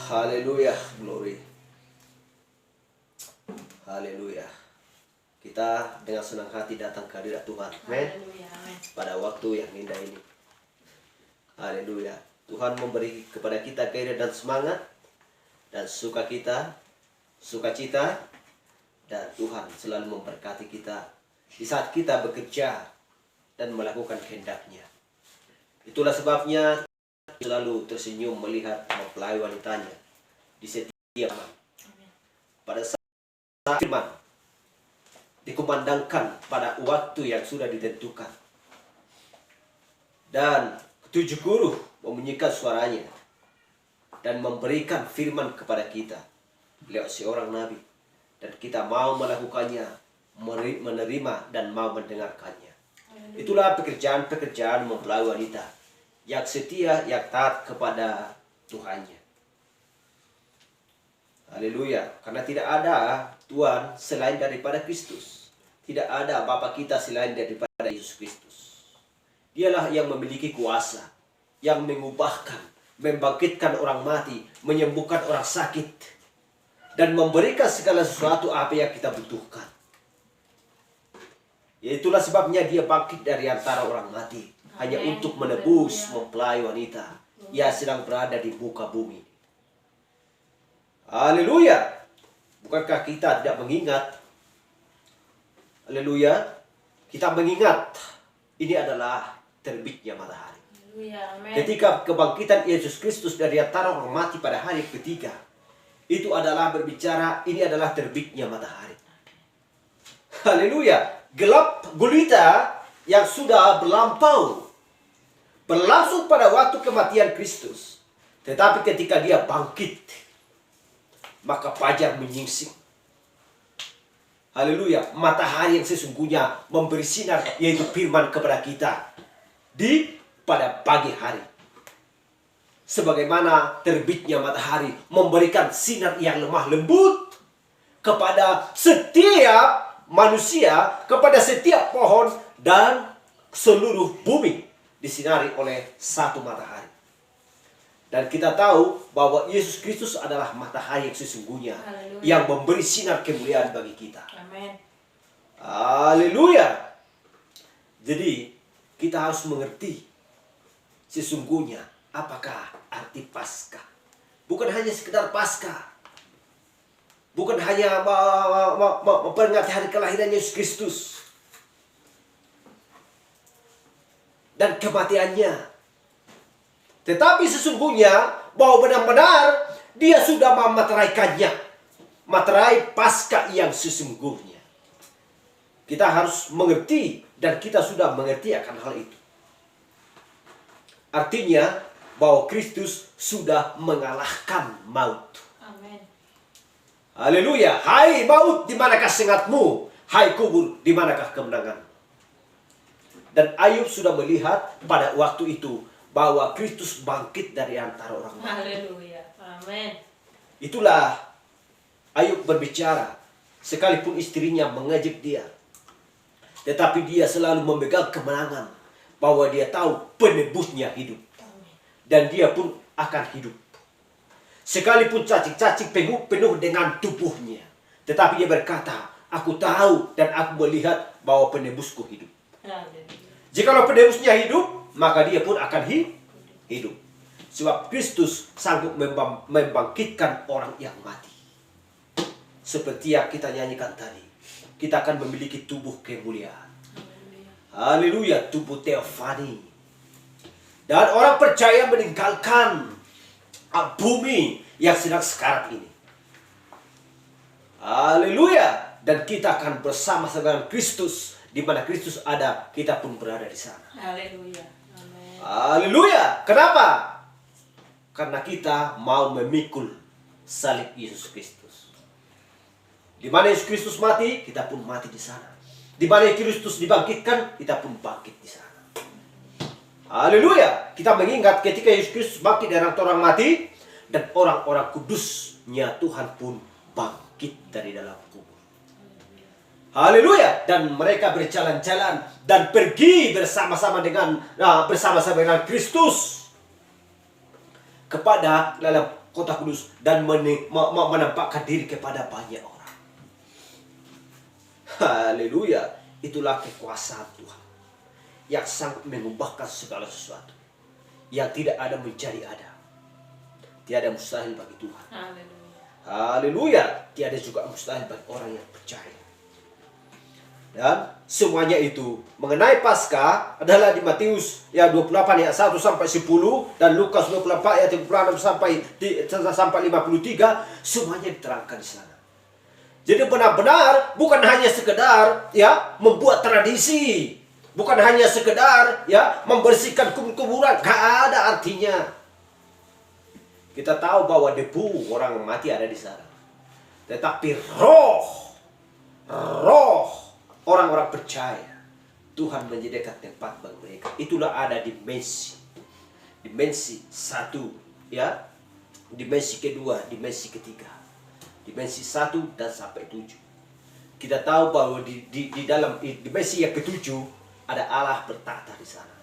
Haleluya, glory. Haleluya. Kita dengan senang hati datang ke hadirat Tuhan. Amen. Pada waktu yang indah ini. Haleluya. Tuhan memberi kepada kita gairah dan semangat dan sukacita, dan Tuhan selalu memberkati kita di saat kita bekerja dan melakukan kehendak-Nya. Itulah sebabnya selalu tersenyum melihat mempelai wanitanya di setiap zaman. Pada saat firman dikumandangkan pada waktu yang sudah ditentukan, dan ketujuh guru membunyikan suaranya dan memberikan firman kepada kita lewat seorang nabi, dan kita mau melakukannya, menerima dan mau mendengarkannya. Itulah pekerjaan-pekerjaan mempelai wanita yang setia, yang taat kepada Tuhannya. Haleluya. Karena tidak ada Tuhan selain daripada Kristus. Tidak ada Bapa kita selain daripada Yesus Kristus. Dialah yang memiliki kuasa, yang mengubahkan, membangkitkan orang mati, menyembuhkan orang sakit, dan memberikan segala sesuatu apa yang kita butuhkan. Itulah sebabnya Dia bangkit dari antara orang mati, hanya untuk menebus mempelai wanita yang sedang berada di muka bumi. Haleluya. Bukankah kita tidak mengingat? Haleluya. Kita mengingat ini adalah terbitnya matahari. Ketika kebangkitan Yesus Kristus dari antara orang mati pada hari ketiga, itu adalah berbicara ini adalah terbitnya matahari. Haleluya. Gelap gulita yang sudah berlangsung pada waktu kematian Kristus. Tetapi ketika Dia bangkit, maka fajar menyingsing. Haleluya. Matahari yang sesungguhnya memberi sinar, yaitu firman kepada kita pada pagi hari. Sebagaimana terbitnya matahari memberikan sinar yang lemah lembut kepada setiap manusia, kepada setiap pohon, dan seluruh bumi disinari oleh satu matahari. Dan kita tahu bahwa Yesus Kristus adalah matahari yang sesungguhnya, yang memberi sinar kemuliaan bagi kita. Amin. Haleluya. Jadi kita harus mengerti sesungguhnya apakah arti Paskah. Bukan hanya sekedar Paskah, bukan hanya memperingati hari kelahiran Yesus Kristus dan kematiannya, tetapi sesungguhnya bahwa benar-benar Dia sudah memeteraikannya, materai Paskah yang sesungguhnya. Kita harus mengerti, dan kita sudah mengerti akan hal itu. Artinya bahwa Kristus sudah mengalahkan maut. Amin. Haleluya. Hai maut, di manakah sengatmu? Hai kubur, di manakah kemenangan? Dan Ayub sudah melihat pada waktu itu bahwa Kristus bangkit dari antara orang mati. Haleluya. Amin. Itulah Ayub berbicara, sekalipun istrinya mengejek dia, tetapi dia selalu memegang kemenangan, bahwa dia tahu penebusnya hidup, dan dia pun akan hidup. Sekalipun cacing-cacing penuh dengan tubuhnya, tetapi dia berkata, aku tahu dan aku melihat bahwa penebusku hidup. Jikalau penebusnya hidup, maka dia pun akan hidup. Sebab Kristus sanggup membangkitkan orang yang mati. Seperti yang kita nyanyikan tadi, kita akan memiliki tubuh kemuliaan. Haleluya, tubuh teofani. Dan orang percaya meninggalkan bumi yang sedang sekarat ini. Haleluya. Dan kita akan bersama-sama dengan Kristus. Di mana Kristus ada, kita pun berada di sana. Haleluya. Amin. Haleluya. Kenapa? Karena kita mau memikul salib Yesus Kristus. Di mana Yesus Kristus mati, kita pun mati di sana. Di mana Kristus dibangkitkan, kita pun bangkit di sana. Haleluya. Kita mengingat ketika Yesus Kristus bangkit dari antara orang mati, dan orang-orang kudusnya Tuhan pun bangkit dari dalam kubur. Haleluya. Dan mereka berjalan-jalan dan pergi bersama-sama dengan Kristus kepada dalam kota kudus dan menampakkan diri kepada banyak orang. Haleluya. Itulah kekuasaan Tuhan yang sangat mengubahkan segala sesuatu. Yang tidak ada menjadi ada. Tiada mustahil bagi Tuhan. Haleluya. Haleluya. Tiada juga mustahil bagi orang yang percaya. Dan semuanya itu mengenai Paskah adalah di Matius ya 28 ayat 1 sampai 10 dan Lukas 24 ayat 36 sampai 53, semuanya diterangkan di sana. Jadi benar-benar bukan hanya sekedar ya membuat tradisi, bukan hanya sekedar ya membersihkan kuburan, gak ada artinya. Kita tahu bahwa debu orang mati ada di sana. Tetapi roh orang-orang percaya, Tuhan menyediakan tempat bagi mereka. Itulah ada dimensi satu, ya, dimensi kedua, dimensi ketiga, dimensi 1 dan sampai 7. Kita tahu bahwa di dalam dimensi yang ketujuh ada Allah bertata di sana.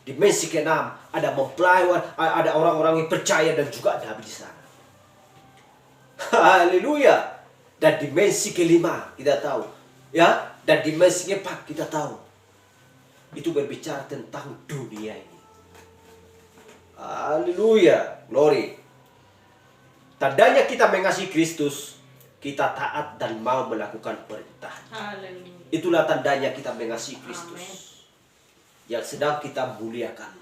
Dimensi ke-6 ada mempelai, ada orang-orang yang percaya dan juga nabi di sana. Haleluya. Dan dimensi ke-5 kita tahu, ya, dan dimensi ke-4 kita tahu. Itu berbicara tentang dunia ini. Haleluya, glory. Tandanya kita mengasihi Kristus, kita taat dan mau melakukan perintah. Haleluya. Itulah tandanya kita mengasihi Kristus. Amen. Yang sedang kita muliakan,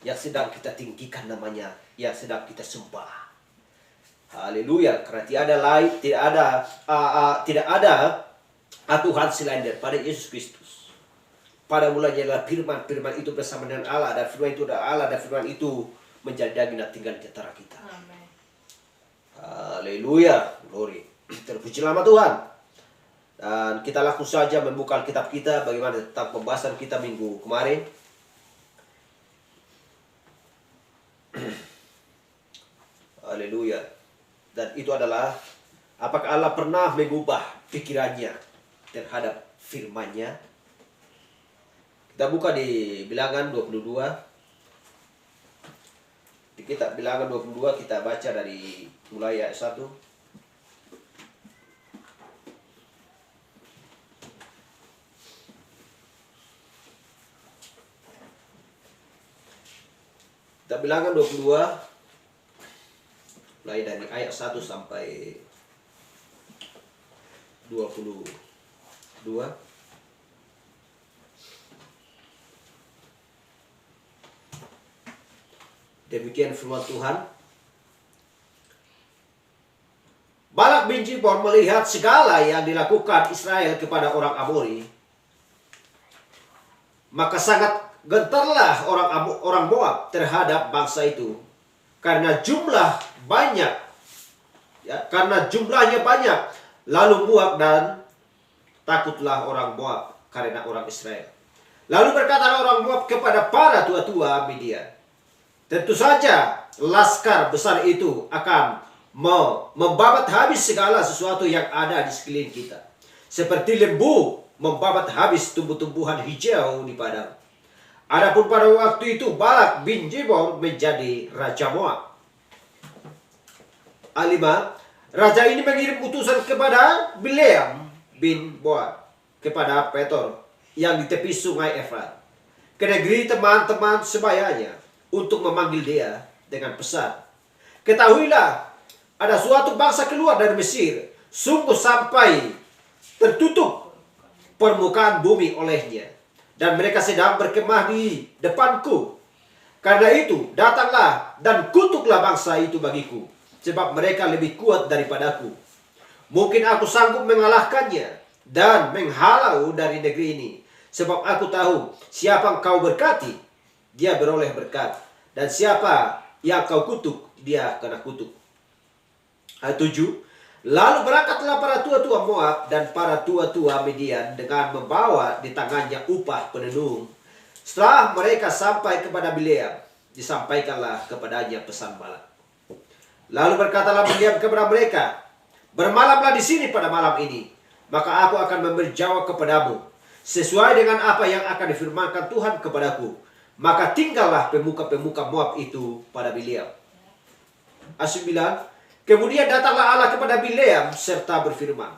yang sedang kita tinggikan namanya, yang sedang kita sembah. Haleluya, karena tidak ada Tuhan selain daripada Yesus Kristus. Pada mulanya adalah firman itu bersama dengan Allah, dan firman itu adalah Allah, dan firman itu menjadi daging dan tinggal di antara kita. Amen. Haleluya, glory. Terpuji nama Tuhan. Dan kita langsung saja membuka kitab kita, bagaimana tentang pembahasan kita minggu kemarin. Haleluya. Dan itu adalah, apakah Allah pernah mengubah pikirannya terhadap firman-Nya? Kita buka di Bilangan 22. Di kitab Bilangan 22 kita baca dari mulai ayat 1. Kita Bilangan 22 mulai dari ayat 1 sampai 22. Demikian firman Tuhan. Balak bin Zippor melihat segala yang dilakukan Israel kepada orang Amori, maka sangat gentarlah orang Moab terhadap bangsa itu, karena jumlahnya banyak. Lalu Moab dan takutlah orang Moab karena orang Israel. Lalu berkatalah orang Moab kepada para tua-tua Midian, tentu saja laskar besar itu akan membabat habis segala sesuatu yang ada di sekeliling kita, seperti lembu membabat habis tumbuh-tumbuhan hijau di padang. Adapun pada waktu itu Balak bin Zippor menjadi raja Moab. Alima, raja ini mengirim utusan kepada Bileam bin Boad, kepada Petor yang di tepi sungai Efrat, ke negeri teman-teman sebayanya, untuk memanggil dia dengan pesan, ketahuilah, ada suatu bangsa keluar dari Mesir, sungguh sampai tertutup permukaan bumi olehnya, dan mereka sedang berkemah di depanku. Karena itu, datanglah dan kutuklah bangsa itu bagiku, sebab mereka lebih kuat daripadaku. Mungkin aku sanggup mengalahkannya dan menghalau dari negeri ini. Sebab aku tahu siapa kau berkati, dia beroleh berkat. Dan siapa yang kau kutuk, dia kena kutuk. Ayat 7. Lalu berangkatlah para tua-tua Moab dan para tua-tua Midian dengan membawa di tangannya upah penenung. Setelah mereka sampai kepada Bileam, disampaikanlah kepadanya pesan Balak. Lalu berkatalah Bileam kepada mereka, bermalamlah di sini pada malam ini, maka aku akan memberi jawab kepadamu sesuai dengan apa yang akan difirmankan Tuhan kepadaku. Maka tinggallah pemuka-pemuka Moab itu pada Bileam. ayat 9. Kemudian datanglah Allah kepada Bileam serta berfirman,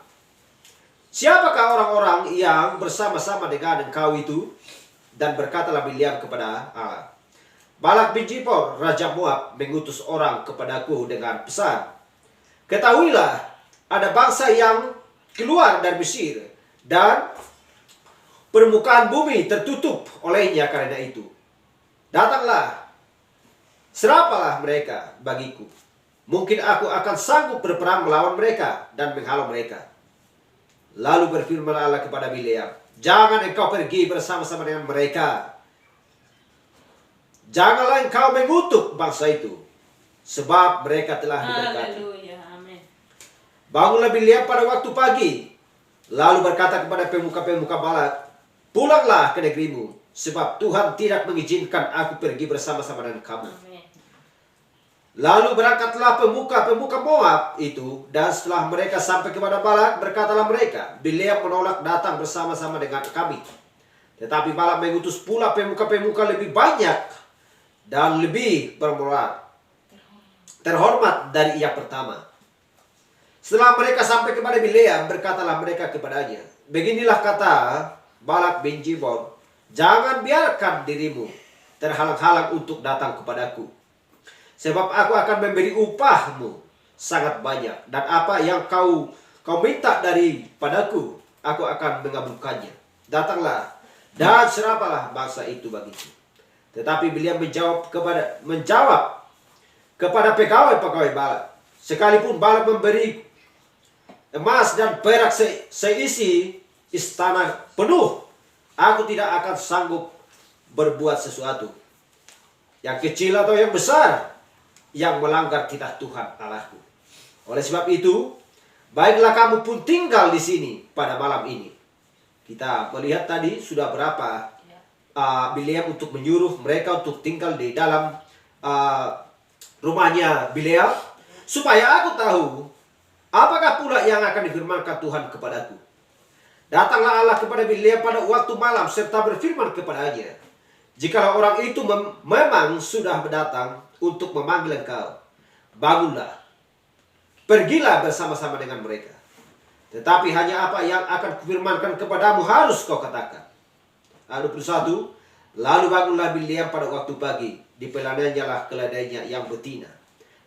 siapakah orang-orang yang bersama-sama dengan engkau itu? Dan berkatalah Bileam kepada Allah, Balak bin Zipor, Raja Moab, mengutus orang kepadaku dengan pesan, ketahuilah, ada bangsa yang keluar dari Mesir, dan permukaan bumi tertutup olehnya karena itu. Datanglah, serapalah mereka bagiku. Mungkin aku akan sanggup berperang melawan mereka dan menghalau mereka. Lalu berfirman Allah kepada Bileam, jangan engkau pergi bersama-sama dengan mereka. Janganlah engkau mengutuk bangsa itu, sebab mereka telah diberkati. Haleluya. Amin. Bangunlah Bileam pada waktu pagi, lalu berkata kepada pemuka-pemuka Balak, pulanglah ke negerimu, sebab Tuhan tidak mengizinkan aku pergi bersama-sama dengan kamu. Amin. Lalu berangkatlah pemuka-pemuka Moab itu, dan setelah mereka sampai kepada Balak, berkatalah mereka, Bileam menolak datang bersama-sama dengan kami. Tetapi Balak mengutus pula pemuka-pemuka lebih banyak dan lebih terhormat dari yang pertama. Setelah mereka sampai kepada Bileam, berkatalah mereka kepadanya, beginilah kata Balak bin Zipor, jangan biarkan dirimu terhalang-halang untuk datang kepadaku, sebab aku akan memberi upahmu sangat banyak, dan apa yang kau minta daripadaku, aku akan mengabulkannya. Datanglah dan serapalah bangsa itu bagiku. Tetapi Bileam menjawab kepada pegawai-pegawai Balak, sekalipun Balak memberi emas dan perak seisi istana penuh, aku tidak akan sanggup berbuat sesuatu, yang kecil atau yang besar, yang melanggar titah Tuhan Allahku. Oleh sebab itu, baiklah kamu pun tinggal di sini pada malam ini. Kita melihat tadi sudah berapa Bileam untuk menyuruh mereka untuk tinggal di dalam rumahnya Bileam, supaya aku tahu apakah pula yang akan difirmankan Tuhan kepadaku. Datanglah Allah kepada Bileam pada waktu malam serta berfirman kepadanya, jikalau orang itu memang sudah datang untuk memanggil engkau, bangunlah, pergilah bersama-sama dengan mereka. Tetapi hanya apa yang akan kufirmankan kepadamu harus kau katakan. Ayat 21. Lalu bangunlah Bileam pada waktu pagi, dipelananya lah keledainya yang betina,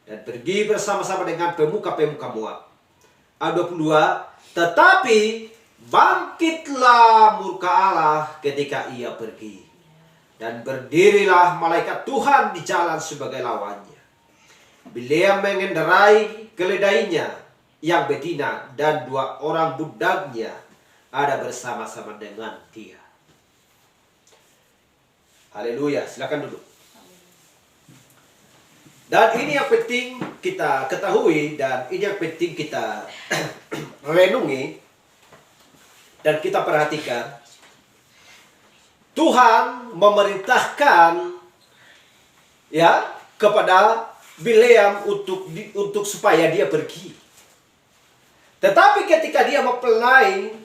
dan pergi bersama-sama dengan pemuka-pemuka Moab. Ayat 22. Tetapi bangkitlah murka Allah ketika ia pergi, dan berdirilah malaikat Tuhan di jalan sebagai lawannya. Bileam mengendarai keledainya yang betina, dan 2 orang budaknya ada bersama-sama dengan dia. Haleluya, silakan duduk. Dan ini yang penting kita ketahui, dan ini yang penting kita renungi dan kita perhatikan. Tuhan memerintahkan kepada Bileam untuk supaya dia pergi. Tetapi ketika dia mempelai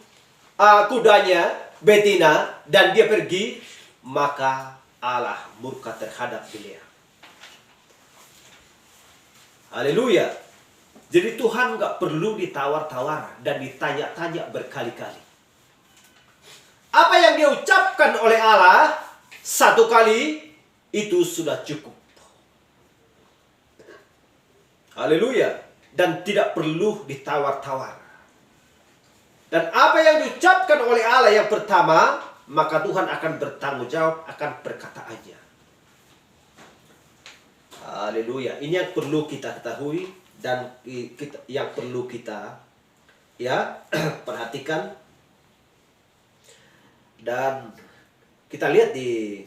kudanya betina dan dia pergi, maka Allah murka terhadap Bileam. Haleluya. Jadi Tuhan gak perlu ditawar-tawar dan ditanya-tanya berkali-kali. Apa yang dia ucapkan oleh Allah satu kali, itu sudah cukup. Haleluya. Dan tidak perlu ditawar-tawar. Dan apa yang diucapkan oleh Allah yang pertama, maka Tuhan akan bertanggung jawab akan perkataannya. Haleluya. Ini yang perlu kita ketahui dan yang perlu kita perhatikan. Dan kita lihat di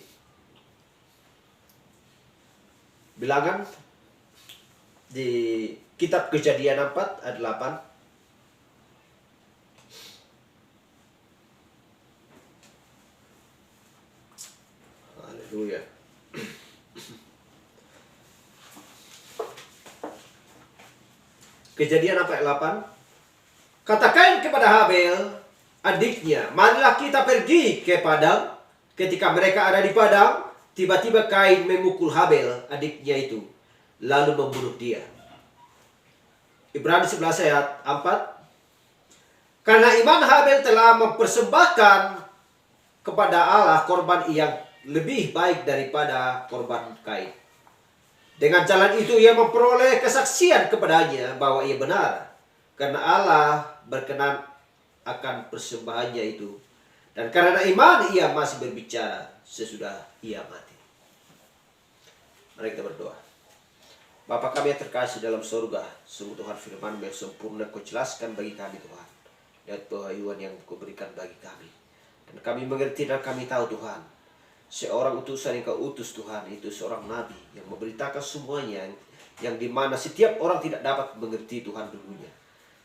Bilangan di kitab Kejadian 4 ayat 8. Haleluya. Kejadian ayat 8. Kata Kain kepada Habel, adiknya, marilah kita pergi ke padang. Ketika mereka ada di padang, tiba-tiba Kain memukul Habel, adiknya itu, lalu membunuh dia. Ibrani 11 ayat 4. Karena iman Habel telah mempersembahkan kepada Allah korban yang lebih baik daripada korban Kain. Dengan jalan itu ia memperoleh kesaksian kepadanya bahwa ia benar. Karena Allah berkenan akan persembahannya itu. Dan karena iman ia masih berbicara sesudah ia mati. Mari kita berdoa. Bapa kami yang terkasih dalam surga, sungguh Tuhan firman yang sempurna Kau jelaskan bagi kami Tuhan. Dan pewahyuan yang Kau berikan bagi kami. Dan kami mengerti dan kami tahu Tuhan. Seorang utusan yang Kau utus Tuhan itu seorang nabi yang memberitakan semuanya yang dimana setiap orang tidak dapat mengerti Tuhan dulunya.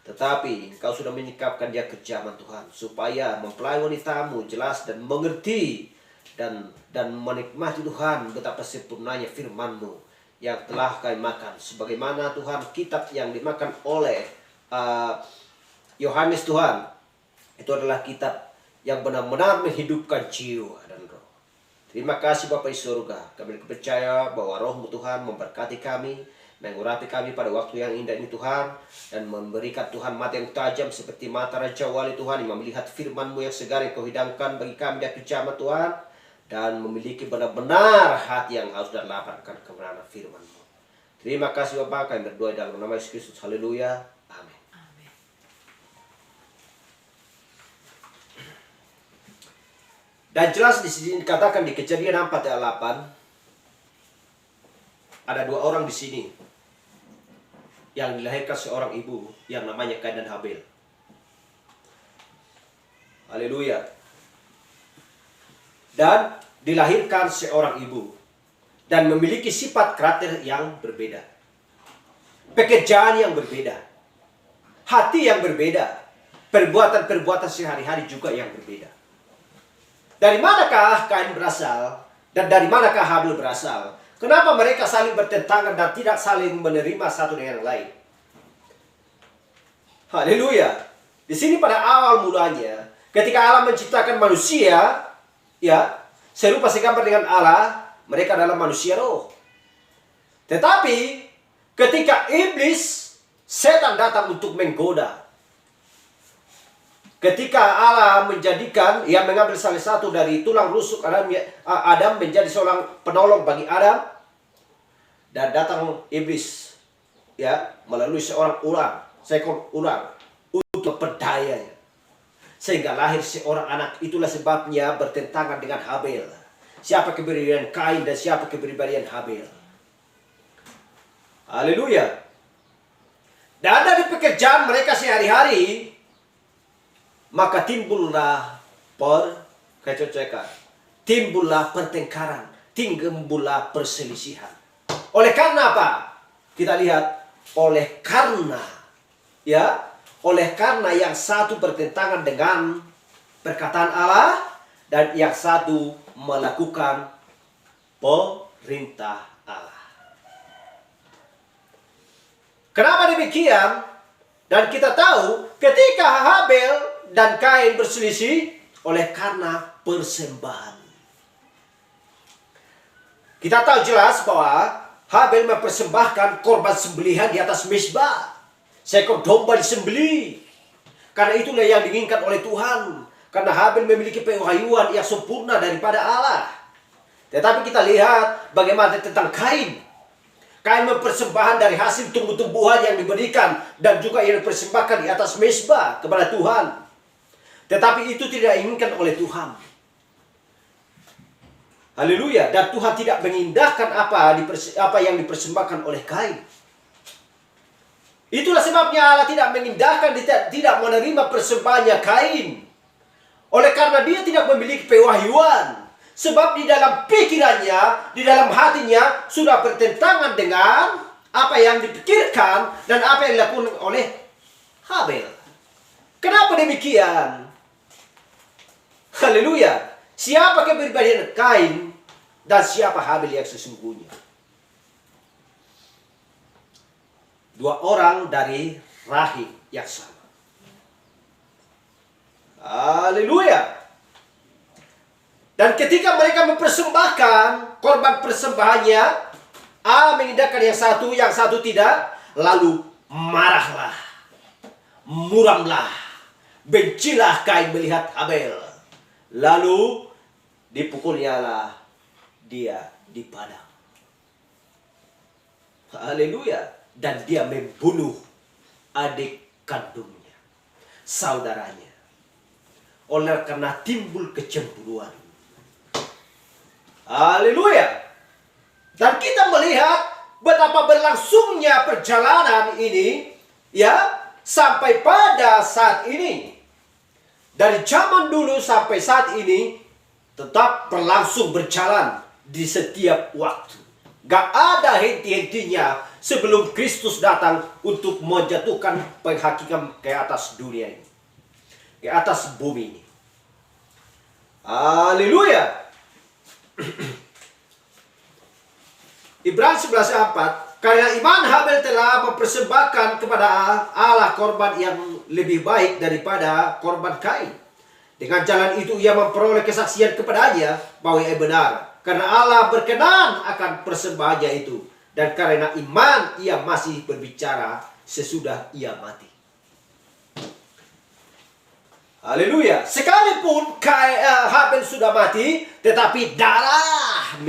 Tetapi Engkau sudah menyikapkan dia ke zaman Tuhan supaya mempelai wanitamu jelas dan mengerti dan menikmati Tuhan betapa sempurnanya firman-Mu yang telah kami makan. Sebagaimana Tuhan kitab yang dimakan oleh Yohanes Tuhan itu adalah kitab yang benar-benar menghidupkan jiwa dan roh. Terima kasih Bapa di surga. Kami percaya bahwa Roh-Mu Tuhan memberkati kami, mengurapi kami pada waktu yang indah ini Tuhan, dan memberikan Tuhan mata yang tajam seperti mata Raja Wali Tuhan yang melihat firman-Mu yang segar yang Kau hidangkan bagi kami di akhir zaman Tuhan, dan memiliki benar-benar hati yang haus dan lapar akan kebenaran firman-Mu. Terima kasih Bapa, kami berdoa dalam nama Yesus Kristus. Haleluya. Amin. Dan jelas di sini dikatakan di Kejadian 4 ayat 8 ada dua orang di sini yang dilahirkan seorang ibu yang namanya Kain dan Habel. Haleluya. Dan dilahirkan seorang ibu dan memiliki sifat karakter yang berbeda, pekerjaan yang berbeda, hati yang berbeda, perbuatan-perbuatan sehari-hari juga yang berbeda. Dari manakah Kain berasal dan dari manakah Habel berasal? Kenapa mereka saling bertentangan dan tidak saling menerima satu dengan yang lain? Haleluya. Di sini pada awal mulanya, ketika Allah menciptakan manusia, ya, serupa segambar dengan Allah, mereka adalah manusia roh. Tetapi ketika iblis, setan datang untuk menggoda. Ketika Allah menjadikan, ia mengambil salah satu dari tulang rusuk Adam menjadi seorang penolong bagi Adam. Dan datang iblis, ya, melalui seorang ular, seekor ular, untuk memperdayanya. Sehingga lahir seorang anak. Itulah sebabnya bertentangan dengan Habel. Siapa kepribadian Kain dan siapa kepribadian Habel. Haleluya. Dan dari pekerjaan mereka sehari-hari, maka timbullah perkecocekan, timbullah pertengkaran, timbullah perselisihan. Oleh karena apa? Kita lihat, oleh karena yang satu bertentangan dengan perkataan Allah dan yang satu melakukan perintah Allah. Kenapa demikian? Dan kita tahu ketika Habel dan Kain berselisih oleh karena persembahan. Kita tahu jelas bahwa Habel mempersembahkan korban sembelihan di atas mezbah. Seekor domba disembelih. Karena itulah yang diinginkan oleh Tuhan. Karena Habel memiliki pewahyuan yang sempurna daripada Allah. Tetapi kita lihat bagaimana tentang Kain. Kain mempersembahkan dari hasil tumbuh-tumbuhan yang diberikan dan juga yang dipersembahkan di atas mezbah kepada Tuhan. Tetapi itu tidak diinginkan oleh Tuhan. Haleluya. Dan Tuhan tidak mengindahkan apa yang dipersembahkan oleh Kain. Itulah sebabnya Allah tidak mengindahkan, tidak menerima persembahannya Kain. Oleh karena dia tidak memiliki pewahyuan. Sebab di dalam pikirannya, di dalam hatinya sudah bertentangan dengan apa yang dipikirkan dan apa yang dilakukan oleh Habel. Kenapa demikian? Haleluya. Siapa kepribadian Kain dan siapa Habel yang sesungguhnya? Dua orang dari rahim yang sama. Haleluya. Dan ketika mereka mempersembahkan korban persembahannya, Allah mengindahkan yang satu tidak, lalu marahlah, muramlah, bencilah Kain melihat Habel. Lalu dipukulnyalah dia di padang. Haleluya. Dan dia membunuh adik kandungnya, saudaranya. Oleh karena timbul kecemburuan. Haleluya. Dan kita melihat betapa berlangsungnya perjalanan ini, ya, sampai pada saat ini. Dari zaman dulu sampai saat ini tetap berlangsung berjalan di setiap waktu. Gak ada henti-hentinya sebelum Kristus datang untuk menjatuhkan penghakiman ke atas dunia ini, ke atas bumi ini. Haleluya. Ibrani 11:4, karena iman Habel telah mempersembahkan kepada Allah korban yang lebih baik daripada korban Kain. Dengan jalan itu ia memperoleh kesaksian kepadanya bahwa ia benar. Karena Allah berkenan akan persembahannya itu. Dan karena iman ia masih berbicara sesudah ia mati. Haleluya. Sekalipun Habel sudah mati, tetapi darah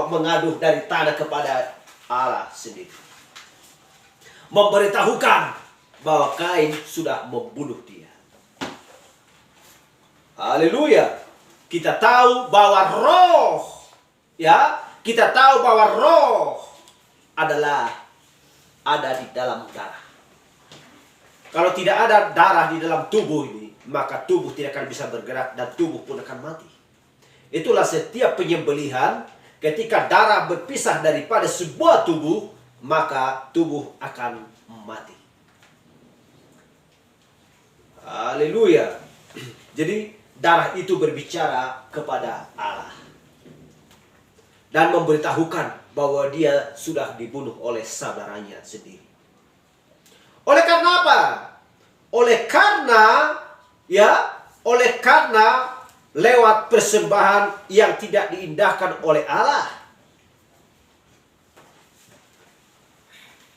mengaduh dari tanah kepada Allah sendiri. Memberitahukan bahwa Kain sudah membunuh dia. Haleluya. Kita tahu bahwa roh, ya, kita tahu bahwa roh adalah ada di dalam darah. Kalau tidak ada darah di dalam tubuh ini, maka tubuh tidak akan bisa bergerak dan tubuh pun akan mati. Itulah setiap penyembelihan, ketika darah berpisah daripada sebuah tubuh, maka tubuh akan mati. Haleluya. Jadi darah itu berbicara kepada Allah dan memberitahukan bahwa dia sudah dibunuh oleh saudaranya sendiri. Oleh karena apa? Oleh karena lewat persembahan yang tidak diindahkan oleh Allah.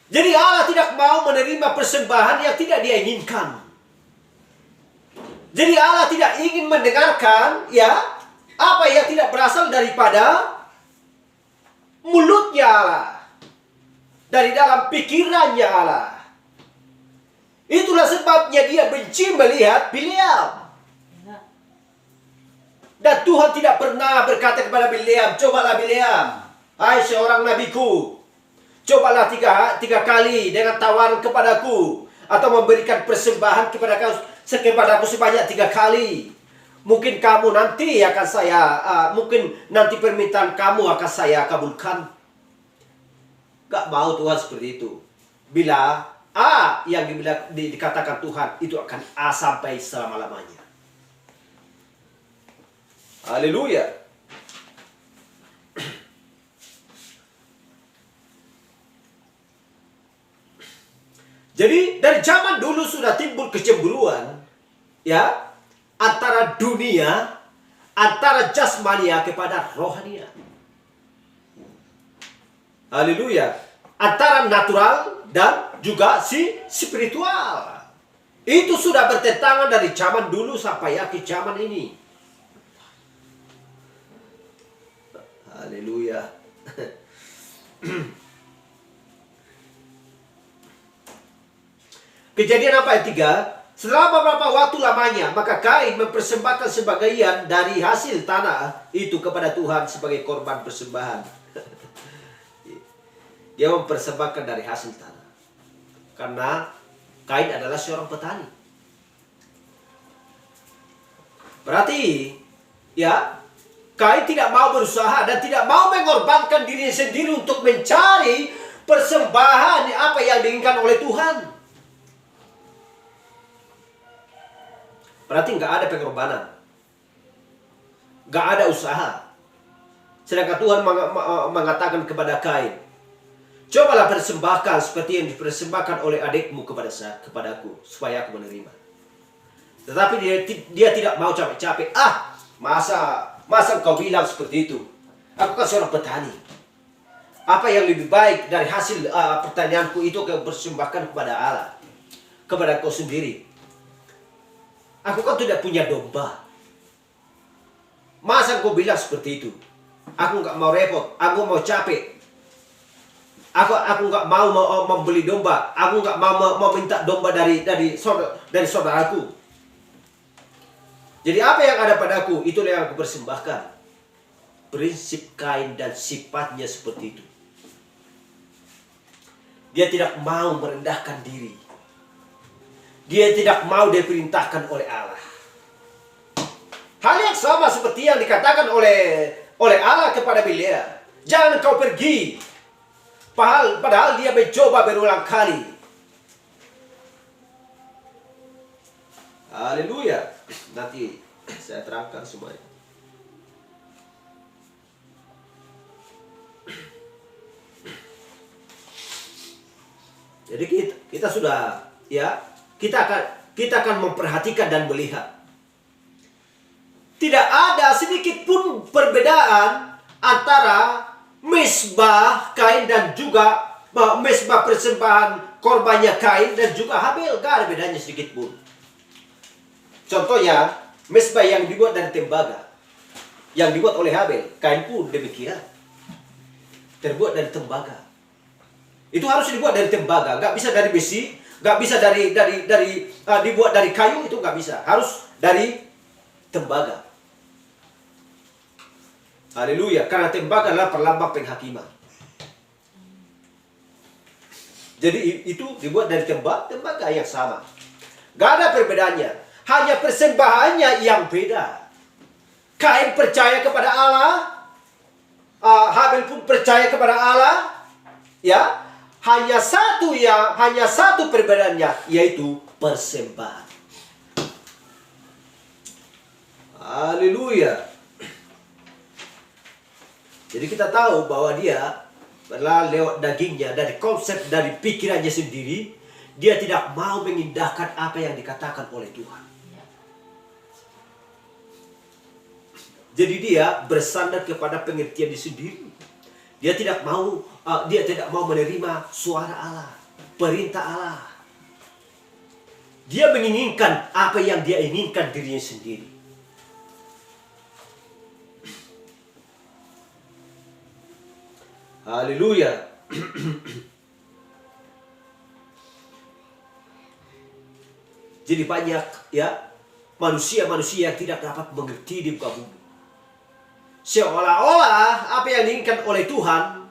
Jadi Allah tidak mau menerima persembahan yang tidak dia inginkan. Jadi Allah tidak ingin mendengarkan, ya, apa yang tidak berasal daripada mulutnya Allah, dari dalam pikirannya Allah. Itulah sebabnya dia benci melihat Bileam. Dan Tuhan tidak pernah berkata kepada Bileam, cobalah Bileam, hai seorang nabiku, cobalah tiga kali dengan tawaran kepadaku, atau memberikan persembahan kepadaku sebanyak 3 kali. Mungkin kamu nanti akan mungkin nanti permintaan kamu akan saya kabulkan. Gak mau Tuhan seperti itu. Bila A yang dikatakan Tuhan itu akan A sampai selama-lamanya. Haleluya. Jadi dari zaman dulu sudah timbul kecemburuan, ya, antara dunia, antara jasmania kepada rohania. Haleluya. Antara natural dan juga spiritual. Itu sudah bertentangan dari zaman dulu sampai ke zaman ini. Haleluya. Kejadian apa ayat 3? Setelah beberapa waktu lamanya, maka Kain mempersembahkan sebagian dari hasil tanah itu kepada Tuhan sebagai korban persembahan. Dia mempersembahkan dari hasil tanah. Karena Kain adalah seorang petani. Berarti, ya, Kain tidak mau berusaha dan tidak mau mengorbankan dirinya sendiri untuk mencari persembahan apa yang diinginkan oleh Tuhan. Berarti nggak ada pengorbanan, nggak ada usaha. Sedangkan Tuhan mengatakan kepada Kain, cobalah persembahkan seperti yang dipersembahkan oleh adikmu kepadaku, supaya aku menerima. Tetapi dia tidak mau capek-capek. Masa engkau bilang seperti itu? Aku kan seorang petani. Apa yang lebih baik dari hasil pertanyaanku itu kau persembahkan kepada Allah, kepada kau sendiri. Aku kan tidak punya domba. Masa kau bilang seperti itu? Aku nggak mau repot, aku mau capek. Aku nggak mau membeli domba. Aku nggak mau minta domba dari saudaraku. Jadi apa yang ada padaku itulah yang aku persembahkan. Prinsip Kain dan sifatnya seperti itu. Dia tidak mau merendahkan diri. Dia tidak mau diperintahkan oleh Allah. Hal yang sama seperti yang dikatakan oleh Allah kepada Bileam. Jangan kau pergi. Padahal dia mencoba berulang kali. Haleluya. Nanti saya terangkan semuanya. Jadi kita sudah kita akan memperhatikan dan melihat. Tidak ada sedikit pun perbedaan antara mezbah Kain dan juga mezbah persembahan korbannya Kain dan juga Habel. Gak ada bedanya sedikit pun. Contohnya mezbah yang dibuat dari tembaga, yang dibuat oleh Habel, Kain pun demikian, terbuat dari tembaga. Itu harus dibuat dari tembaga, nggak bisa dari besi, nggak bisa dibuat dari kayu, itu nggak bisa, harus dari tembaga. Haleluya, karena tembaga adalah perlambang penghakiman. Jadi itu dibuat dari tembaga yang sama. Nggak ada perbedaannya, hanya persembahannya yang beda. Kain percaya kepada Allah, Habel pun percaya kepada Allah, ya. Hanya satu perbedaannya, yaitu persembahan. Haleluya. Jadi kita tahu bahwa dia adalah lewat dagingnya, dari konsep, dari pikirannya sendiri, dia tidak mau mengindahkan apa yang dikatakan oleh Tuhan. Jadi dia bersandar kepada pengertiannya sendiri. Dia tidak mau menerima suara Allah, perintah Allah. Dia menginginkan apa yang dia inginkan dirinya sendiri. Haleluya. Jadi banyak manusia-manusia yang tidak dapat mengerti di muka bumi. Seolah-olah apa yang diinginkan oleh Tuhan,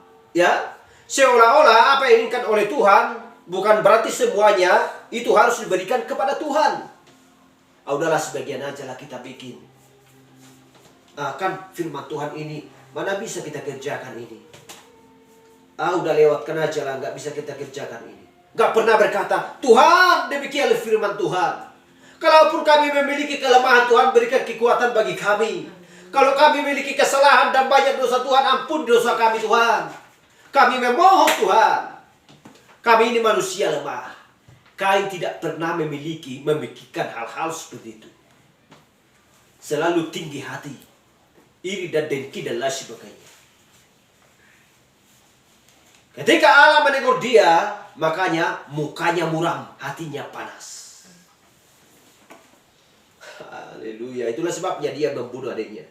seolah-olah apa yang diinginkan oleh Tuhan bukan berarti semuanya itu harus diberikan kepada Tuhan. Udahlah sebagian aja lah kita bikin. Kan firman Tuhan ini mana bisa kita kerjakan ini? Udah lewatkan aja lah, nggak bisa kita kerjakan ini. Nggak pernah berkata, Tuhan demikianlah firman Tuhan. Kalaupun kami memiliki kelemahan, Tuhan berikan kekuatan bagi kami. Kalau kami memiliki kesalahan dan banyak dosa, Tuhan ampun dosa kami, Tuhan. Kami memohon, Tuhan. Kami ini manusia lemah. Kain tidak pernah memikirkan hal-hal seperti itu. Selalu tinggi hati, iri dan dengki dan lain sebagainya. Ketika Allah menegur dia, makanya mukanya muram, hatinya panas. Haleluya. Itulah sebabnya dia membunuh adiknya.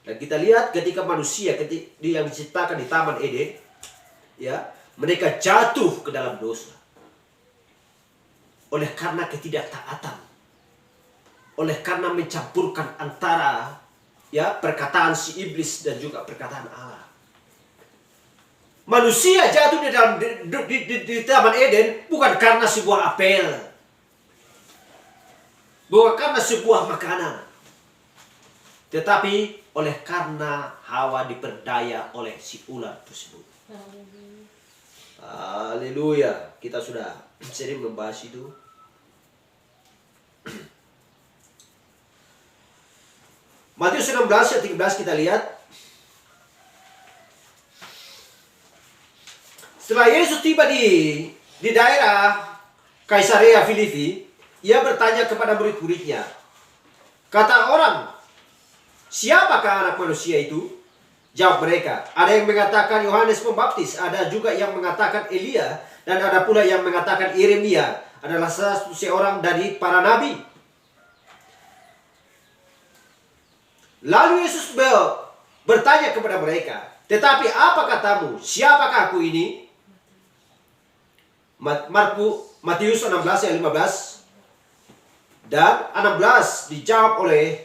Dan kita lihat ketika manusia yang diciptakan di Taman Eden, mereka jatuh ke dalam dosa. Oleh karena ketidaktaatan. Oleh karena mencampurkan antara perkataan si iblis dan juga perkataan Allah. Manusia jatuh di Taman Eden bukan karena sebuah apel. Bukan karena sebuah makanan. Tetapi oleh karena Hawa diperdaya oleh si ular tersebut. Haleluya. Kita sudah sering membahas itu. Matius 16 ayat 13 kita lihat. Setelah Yesus tiba di daerah Kaisarea Filipi, ia bertanya kepada murid-muridnya. Kata orang, siapakah anak manusia itu? Jawab mereka, ada yang mengatakan Yohanes Pembaptis, ada juga yang mengatakan Elia, dan ada pula yang mengatakan Yeremia adalah seorang dari para nabi. Lalu Yesus bertanya kepada mereka, tetapi apa katamu? Siapakah aku ini? Matius 16 ayat 15 dan 16 dijawab oleh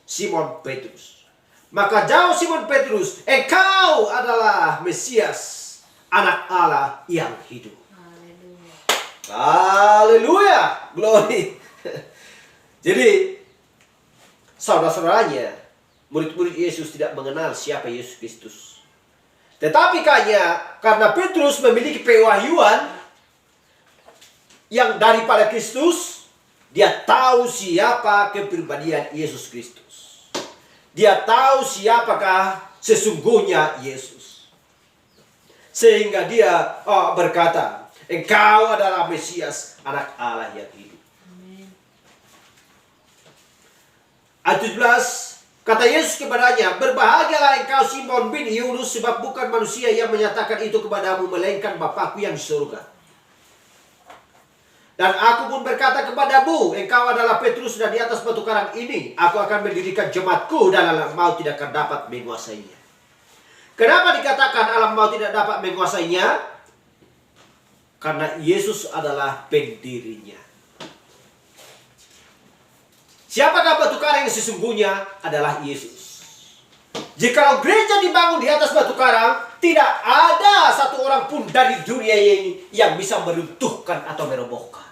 Simon Petrus. Maka jawab Simon Petrus, engkau adalah Mesias, anak Allah yang hidup. Haleluya, glory. Jadi saudara-saudaranya, murid-murid Yesus tidak mengenal siapa Yesus Kristus. Tetapi karena Petrus memiliki pewahyuan yang daripada Kristus, dia tahu siapa kepribadian Yesus Kristus. Dia tahu siapakah sesungguhnya Yesus. Sehingga dia berkata, engkau adalah Mesias, anak Allah yang hidup. Ayat 17, kata Yesus kepadanya, berbahagialah engkau Simon bin Yunus, sebab bukan manusia yang menyatakan itu kepadamu, melainkan Bapakku yang di surga. Dan aku pun berkata kepadamu, engkau adalah Petrus, dan di atas batu karang ini aku akan mendirikan jemaatku, dan alam maut tidak akan dapat menguasainya. Kenapa dikatakan alam maut tidak dapat menguasainya? Karena Yesus adalah pendirinya. Siapakah batu karang yang sesungguhnya? Adalah Yesus. Jika gereja dibangun di atas batu karang, tidak ada satu orang pun dari dunia ini yang bisa meruntuhkan atau merobohkan.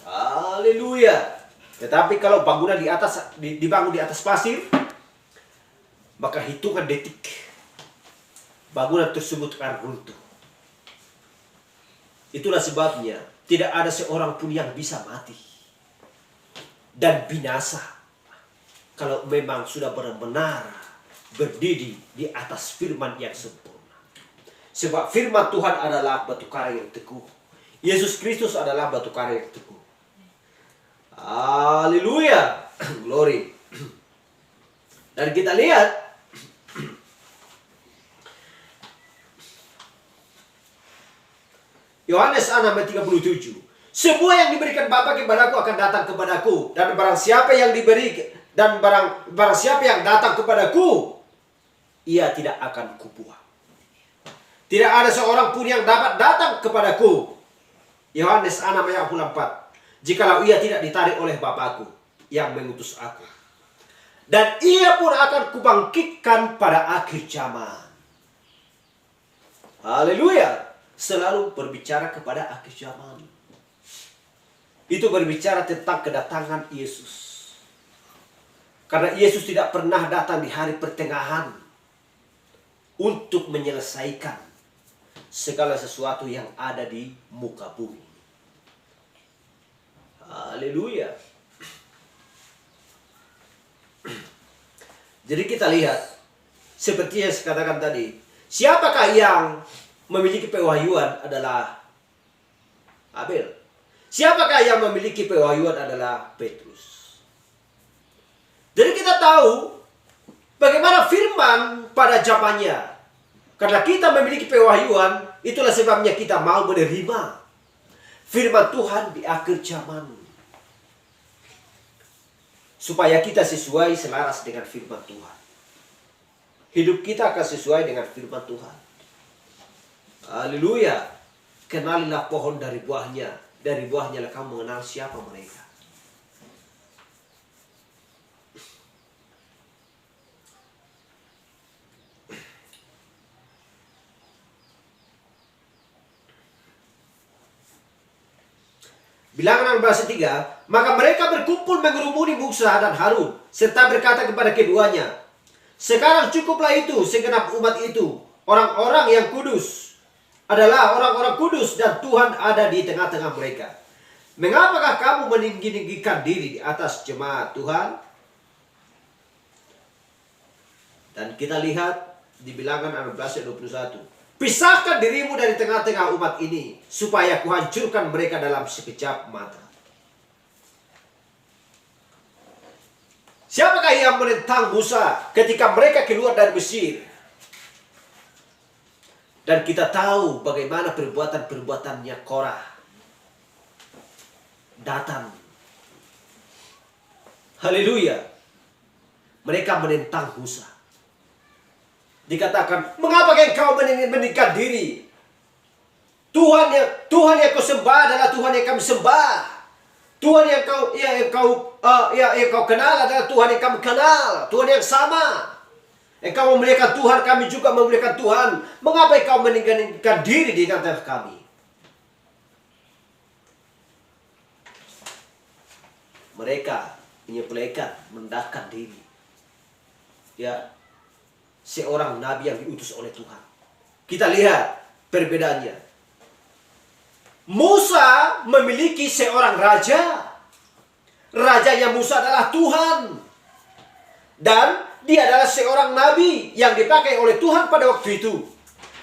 Haleluya. Tetapi kalau bangunan dibangun di atas pasir, maka hitungan detik bangunan tersebut akan runtuh. Itulah sebabnya tidak ada seorang pun yang bisa mati dan binasa kalau memang sudah benar-benar berdiri di atas firman yang sempurna. Sebab firman Tuhan adalah batu karang yang teguh. Yesus Kristus adalah batu karang yang teguh. Haleluya. Glory. Dan kita lihat Yohanes 6 ayat 37. Semua yang diberikan Bapa kepadaku akan datang kepadaku, dan barang siapa yang datang kepadaku, ia tidak akan kubuang. Tidak ada seorang pun yang dapat datang kepadaku. Yohanes 6 ayat 24. Jikalau ia tidak ditarik oleh Bapakku yang mengutus aku. Dan ia pun akan kubangkitkan pada akhir zaman. Haleluya. Selalu berbicara kepada akhir zaman. Itu berbicara tentang kedatangan Yesus. Karena Yesus tidak pernah datang di hari pertengahan untuk menyelesaikan segala sesuatu yang ada di muka bumi. Haleluya. Jadi kita lihat, seperti yang saya katakan tadi, siapakah yang memiliki pewahyuan adalah Abel. Siapakah yang memiliki pewahyuan adalah Petrus. Jadi kita tahu bagaimana firman pada zamannya. Karena kita memiliki pewahyuan, itulah sebabnya kita mau menerima firman Tuhan di akhir zaman. Supaya kita sesuai selaras dengan firman Tuhan. Hidup kita akan sesuai dengan firman Tuhan. Haleluya. Kenalilah pohon dari buahnya. Dari buahnya lah kamu mengenal siapa mereka. Bilangan 16:3, maka mereka berkumpul mengerumuni Musa dan Harun, serta berkata kepada keduanya, sekarang cukuplah itu segenap umat itu, orang-orang yang kudus, adalah orang-orang kudus dan Tuhan ada di tengah-tengah mereka. Mengapakah kamu meninggi-ninggikan diri di atas jemaat Tuhan? Dan kita lihat di Bilangan 16:21. Pisahkan dirimu dari tengah-tengah umat ini, supaya kuhancurkan mereka dalam sekejap mata. Siapakah yang menentang Musa ketika mereka keluar dari Mesir? Dan kita tahu bagaimana perbuatan-perbuatannya Korah. Datang. Haleluya. Mereka menentang Musa. Dikatakan, mengapa engkau meninggikan diri? Tuhan yang kau sembah adalah Tuhan yang kami sembah. Tuhan yang kau kenal adalah Tuhan yang kami kenal. Tuhan yang sama. Engkau memuliakan Tuhan, kami juga memuliakan Tuhan. Mengapa engkau meninggikan diri di antara kami? Mereka menyepelekan, merendahkan diri. Ya, seorang nabi yang diutus oleh Tuhan. Kita lihat perbedaannya. Musa memiliki seorang raja. Rajanya Musa adalah Tuhan. Dan dia adalah seorang nabi yang dipakai oleh Tuhan pada waktu itu.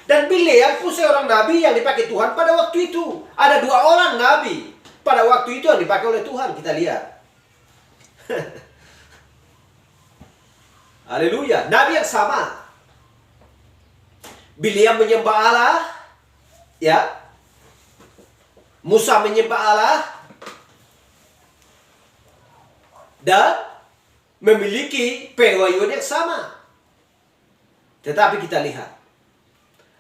Dan Bileam pun seorang nabi yang dipakai Tuhan pada waktu itu. Ada dua orang nabi pada waktu itu yang dipakai oleh Tuhan. Kita lihat. Haleluya. Nabi yang sama. Bileam menyembah Allah. Ya. Musa menyembah Allah. Dan memiliki pewahyuan yang sama. Tetapi kita lihat.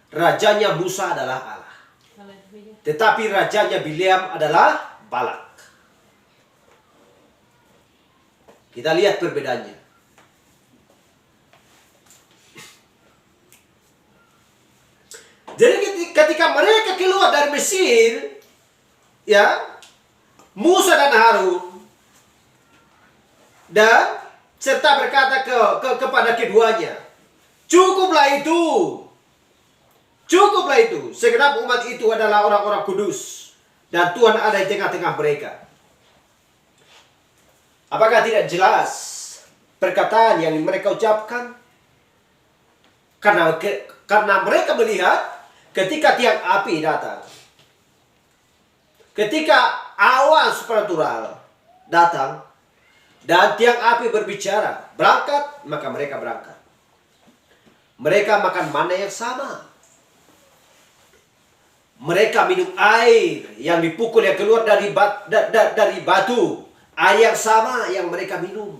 Rajanya Musa adalah Allah. Tetapi rajanya Bileam adalah Balak. Kita lihat perbedaannya. Jadi ketika mereka keluar dari Mesir, ya, Musa dan Harun, dan serta berkata kepada keduanya, cukuplah itu, segenap umat itu adalah orang-orang kudus, dan Tuhan ada di tengah-tengah mereka. Apakah tidak jelas perkataan yang mereka ucapkan? Karena mereka melihat ketika tiang api datang, ketika awan supranatural datang, dan tiang api berbicara, berangkat, maka mereka berangkat. Mereka makan mana yang sama. Mereka minum air yang dipukul yang keluar dari batu. Air yang sama yang mereka minum.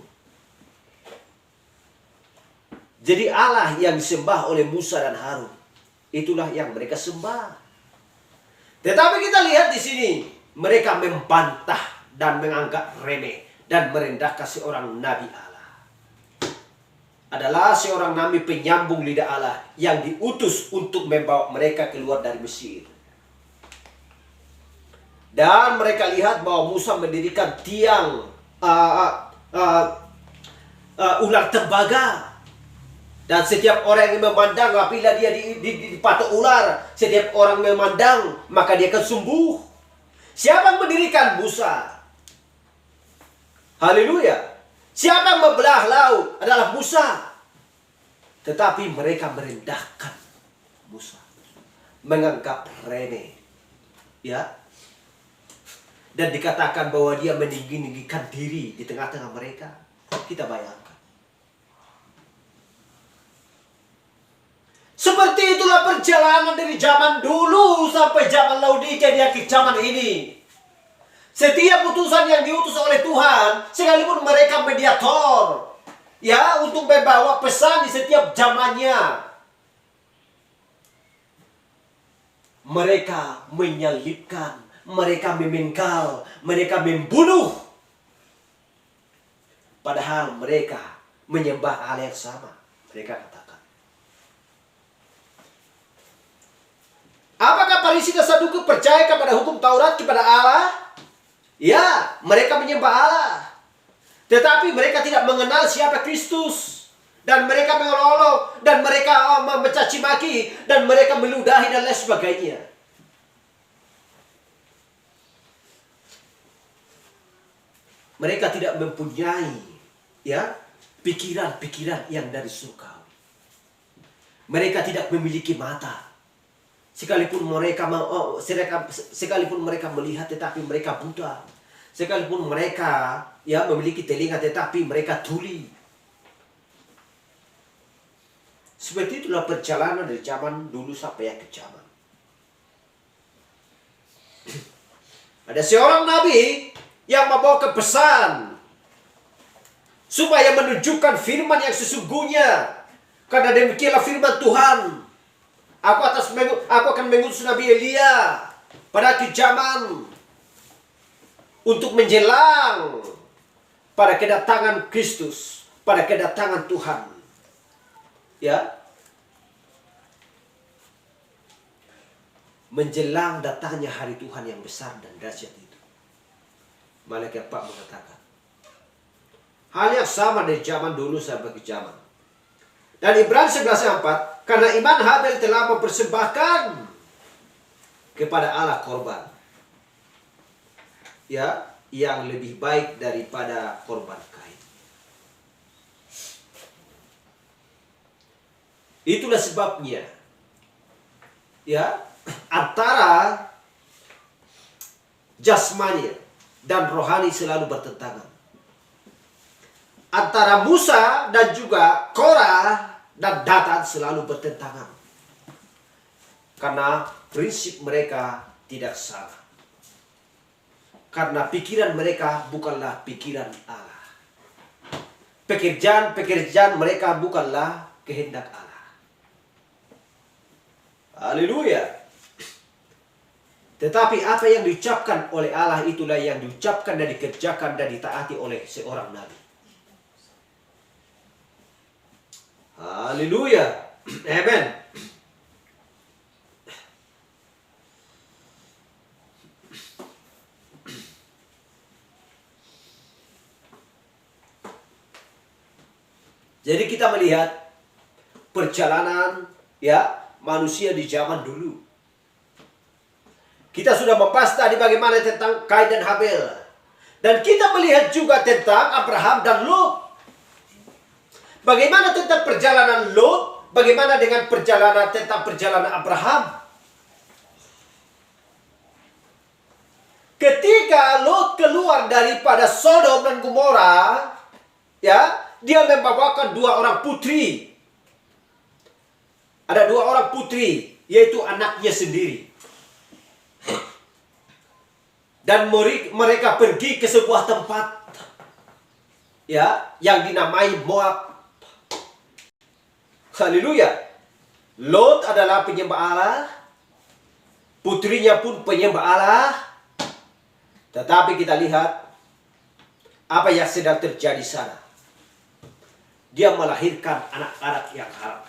Jadi Allah yang disembah oleh Musa dan Harun, itulah yang mereka sembah. Tetapi kita lihat di sini, mereka membantah dan menganggap remeh dan merendahkan seorang nabi Allah. Adalah seorang nabi penyambung lidah Allah yang diutus untuk membawa mereka keluar dari Mesir. Dan mereka lihat bahwa Musa mendirikan tiang ular tembaga. Dan setiap orang yang memandang, apabila dia dipatok ular, setiap orang memandang, maka dia akan sembuh. Siapa yang mendirikan Musa? Haleluya. Siapa yang membelah laut adalah Musa. Tetapi mereka merendahkan Musa, menganggap remeh. Ya. Dan dikatakan bahwa dia meninggikan diri di tengah-tengah mereka. Kita bayangkan. Seperti itulah perjalanan dari zaman dulu sampai zaman Laodikia di akhir zaman ini. Setiap utusan yang diutus oleh Tuhan, sekalipun mereka mediator, ya, untuk membawa pesan di setiap zamannya, mereka menyalibkan, mereka memenggal, mereka membunuh. Padahal mereka menyembah Allah yang sama. Mereka katakan. Apakah Farisi dan Saduki percaya kepada hukum Taurat, kepada Allah? Ya, mereka menyembah Allah. Tetapi mereka tidak mengenal siapa Kristus. Dan mereka mengolok, dan mereka mencaci maki, dan mereka meludahi dan lain sebagainya. Mereka tidak mempunyai, ya, pikiran-pikiran yang dari surga. Mereka tidak memiliki mata. Sekalipun mereka melihat, tetapi mereka buta. Sekalipun mereka ya memiliki telinga tetapi mereka tuli. Seperti itulah perjalanan dari zaman dulu sampai ke zaman. Ada seorang nabi yang membawa pesan supaya menunjukkan firman yang sesungguhnya. Karena demikianlah firman Tuhan. Aku akan mengutus Nabi Elia pada akhir zaman untuk menjelang pada kedatangan Kristus, pada kedatangan Tuhan. Ya. Menjelang datangnya hari Tuhan yang besar dan dahsyat itu. Malaikat 4 mengatakan, hal yang sama dari zaman dulu sampai ke zaman. Dan Ibrani 11:4, karena iman Habel telah mempersembahkan kepada Allah korban, ya, yang lebih baik daripada korban Kain. Itulah sebabnya, ya, antara jasmani dan rohani selalu bertentangan. Antara Musa dan juga Korah dan Datan selalu bertentangan. Karena prinsip mereka tidak salah. Karena pikiran mereka bukanlah pikiran Allah. Pekerjaan mereka bukanlah kehendak Allah. Haleluya. Tetapi apa yang diucapkan oleh Allah itulah yang diucapkan dan dikerjakan dan ditaati oleh seorang nabi. Haleluya. Amen. Jadi kita melihat perjalanan ya manusia di zaman dulu. Kita sudah membahas tadi bagaimana tentang Kain dan Habel. Dan kita melihat juga tentang Abraham dan Lot. Bagaimana tentang perjalanan Lot? Bagaimana dengan perjalanan Abraham? Ketika Lot keluar daripada Sodom dan Gomora, ya, dia membawakan 2 orang putri. Ada 2 orang putri, yaitu anaknya sendiri. Dan mereka pergi ke sebuah tempat, ya, yang dinamai Moab. Haleluya. Lot adalah penyembah Allah. Putrinya pun penyembah Allah. Tetapi kita lihat apa yang sedang terjadi sana. Dia melahirkan anak-anak yang haram.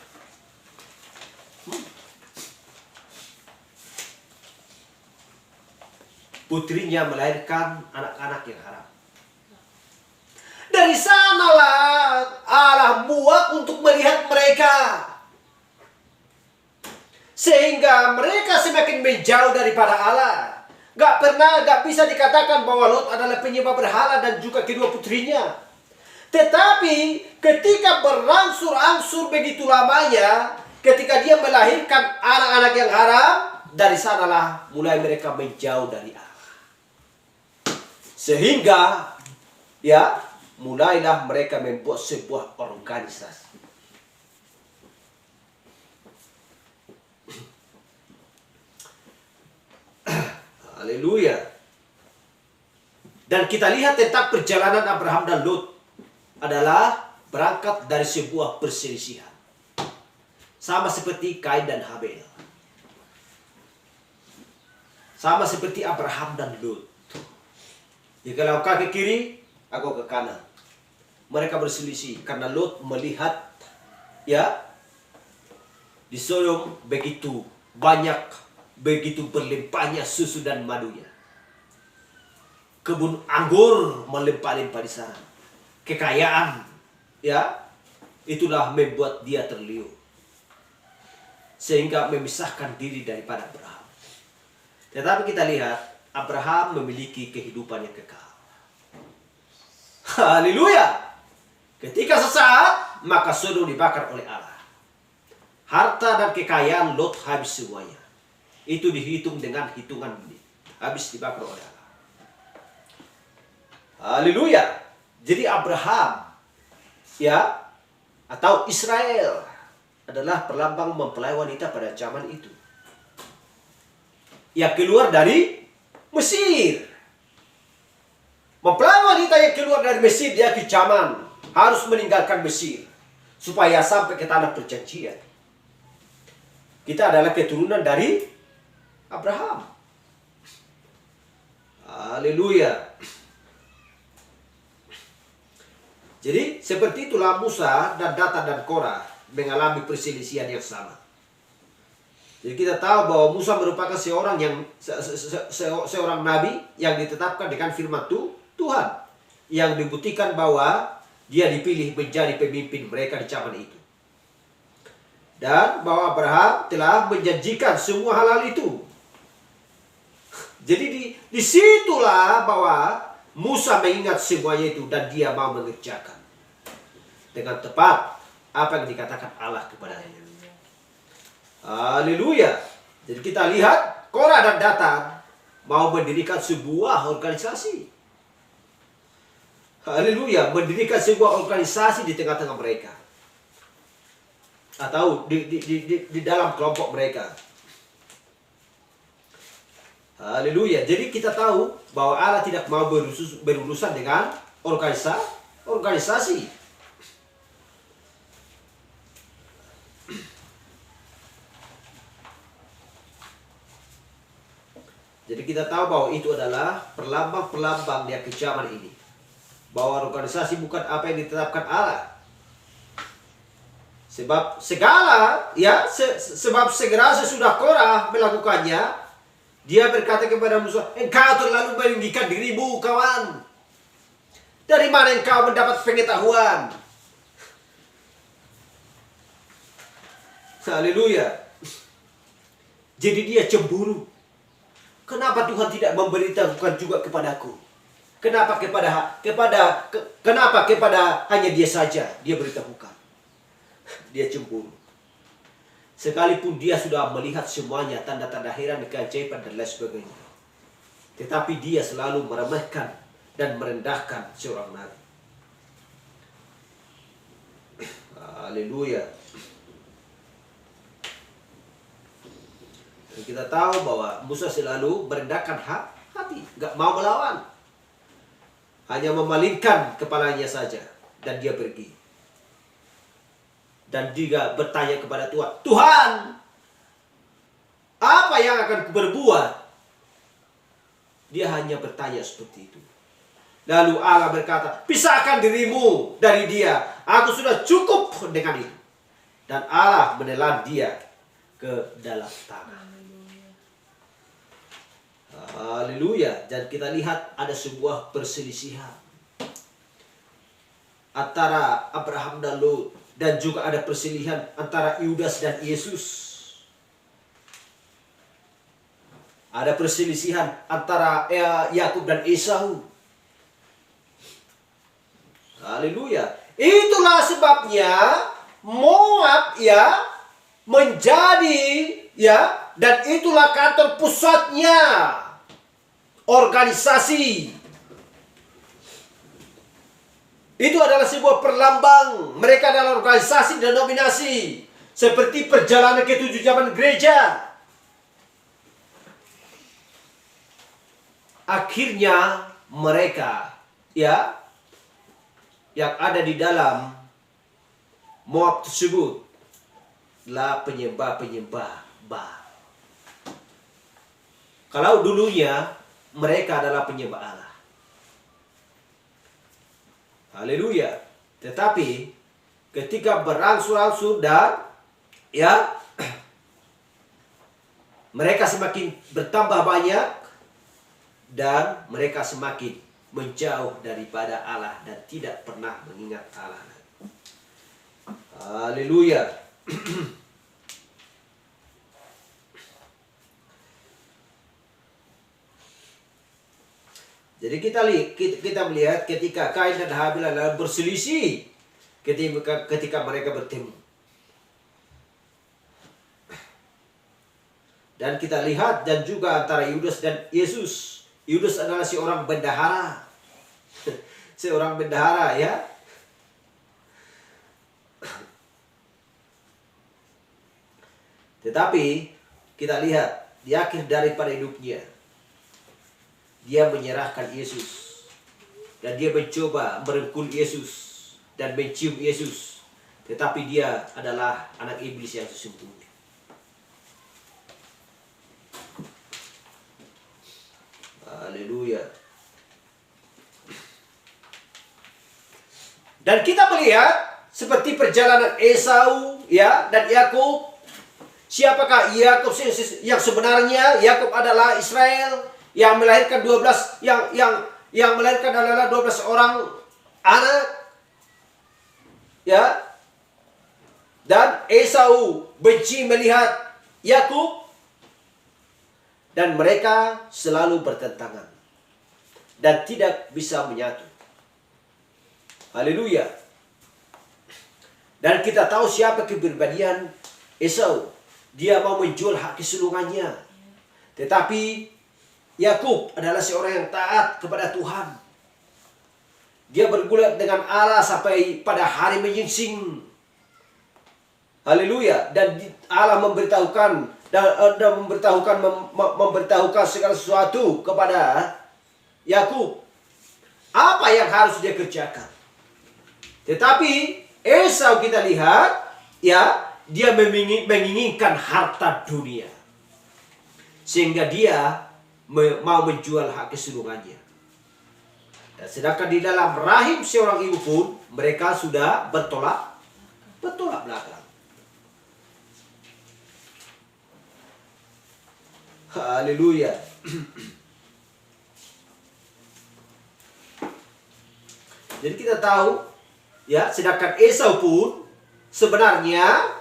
Putrinya melahirkan anak-anak yang haram. Dari sanalah Allah muak untuk melihat mereka. Sehingga mereka semakin menjauh daripada Allah. Gak bisa dikatakan bahwa Lot adalah penyembah berhala dan juga kedua putrinya. Tetapi ketika berangsur-angsur begitu lamanya, ketika dia melahirkan anak-anak yang haram, dari sanalah mulai mereka menjauh dari Allah. Sehingga ya mulailah mereka membuat sebuah organisasi. Haleluya. Dan kita lihat tentang perjalanan Abraham dan Lot adalah berangkat dari sebuah perselisihan. Sama seperti Kain dan Habel. Sama seperti Abraham dan Lot. Jika kau ke kiri, aku ke kanan. Mereka berselisih karena Lot melihat ya di Sodom begitu banyak, begitu berlimpahnya susu dan madunya. Kebun anggur melimpah-limpah di sana. Kekayaan ya itulah membuat dia terliur. Sehingga memisahkan diri daripada Abraham. Tetapi kita lihat Abraham memiliki kehidupan yang kekal. Haleluya. Ketika sesaat, maka Sodom dibakar oleh Allah. Harta dan kekayaan Lot habis semuanya. Itu dihitung dengan hitungan menit. Habis dibakar oleh Allah. Haleluya. Jadi Abraham, ya, atau Israel adalah perlambang mempelai wanita pada zaman itu. Yang keluar dari Mesir. Mempelai wanita yang keluar dari Mesir, dia ke zaman harus meninggalkan Mesir supaya sampai ke tanah perjanjian. Kita adalah keturunan dari Abraham. Haleluya. Jadi seperti itulah Musa dan Datan dan Korah mengalami perselisihan yang sama. Jadi kita tahu bahwa Musa merupakan seorang nabi yang ditetapkan dengan firman Tuhan, yang dibuktikan bahwa dia dipilih menjadi pemimpin mereka di zaman itu. Dan bahwa Abraham telah menjanjikan semua hal itu. Jadi disitulah bahwa Musa mengingat semuanya itu dan dia mau mengerjakan dengan tepat apa yang dikatakan Allah kepadanya. Haleluya. Jadi kita lihat Korah dan Datan mau mendirikan sebuah organisasi. Haleluya, mendirikan sebuah organisasi di tengah-tengah mereka. Atau di dalam kelompok mereka. Haleluya. Jadi kita tahu bahwa Allah tidak mau berurusan dengan organisasi. Jadi kita tahu bahwa itu adalah perlambang-perlambang dia kejaman ini. Bahwa organisasi bukan apa yang ditetapkan Allah. Sebab segala, ya, sebab segera sesudah Korah melakukannya, dia berkata kepada Musa, engkau terlalu meninggikan dirimu, kawan. Dari mana engkau mendapat pengetahuan? Haleluya. Jadi dia cemburu. Kenapa Tuhan tidak memberitahukan juga kepadaku? Kenapa kepada hanya dia saja dia beritahukan? Dia cemburu. Sekalipun dia sudah melihat semuanya, tanda-tanda heran, keajaiban dan lain sebagainya. Tetapi dia selalu meremehkan dan merendahkan seorang nabi. Haleluya. Dan kita tahu bahwa Musa selalu merendahkan hati, gak mau melawan. Hanya memalingkan kepalanya saja dan dia pergi. Dan dia bertanya kepada Tuhan, Tuhan, apa yang akan kuberbuat? Dia hanya bertanya seperti itu. Lalu Allah berkata, pisahkan dirimu dari dia. Aku sudah cukup dengan itu. Dan Allah menelan dia ke dalam tanah. Haleluya. Dan kita lihat ada sebuah perselisihan antara Abraham dan Lot. Dan juga ada perselisihan antara Yudas dan Yesus. Ada perselisihan antara Yakub dan Esau. Haleluya. Itulah sebabnya Moab, ya, menjadi, ya, dan itulah kantor pusatnya organisasi. Itu adalah sebuah perlambang. Mereka adalah organisasi denominasi. Seperti perjalanan ke-7 zaman gereja. Akhirnya mereka, ya, yang ada di dalam Moab tersebut adalah penyembah-penyembah Baal. Kalau dulunya mereka adalah penyembah Allah. Haleluya. Tetapi ketika berangsur-angsur dan, ya, mereka semakin bertambah banyak dan mereka semakin menjauh daripada Allah dan tidak pernah mengingat Allah. Haleluya. Jadi kita melihat ketika Kain dan Habil adalah berselisih ketika mereka bertemu. Dan kita lihat dan juga antara Yudas dan Yesus. Yudas adalah seorang bendahara. seorang bendahara ya. Tetapi kita lihat di akhir daripada hidupnya, dia menyerahkan Yesus. Dan dia mencoba merengkul Yesus dan mencium Yesus. Tetapi dia adalah anak iblis yang sesungguhnya. Haleluya. Dan kita melihat seperti perjalanan Esau ya dan Yakub. Siapakah Yakub yang sebenarnya? Yakub adalah Israel yang melahirkan 12 yang melahirkan adalah 12 orang anak. Ya. Dan Esau benci melihat Yakub. Dan mereka selalu bertentangan. Dan tidak bisa menyatu. Haleluya. Dan kita tahu siapa kepribadian Esau. Dia mau menjual hak kesulungannya. Tetapi Yakub adalah seorang yang taat kepada Tuhan. Dia bergulat dengan Allah sampai pada hari menyingsing. Haleluya. Dan Allah memberitahukan memberitahukan segala sesuatu kepada Yakub. Apa yang harus dia kerjakan. Tetapi Esau kita lihat ya, dia menginginkan harta dunia. Sehingga dia mau menjual hak kesulungannya. Dan sedangkan di dalam rahim seorang ibu pun mereka sudah bertolak belakang. Haleluya. Jadi kita tahu ya, sedangkan Esau pun sebenarnya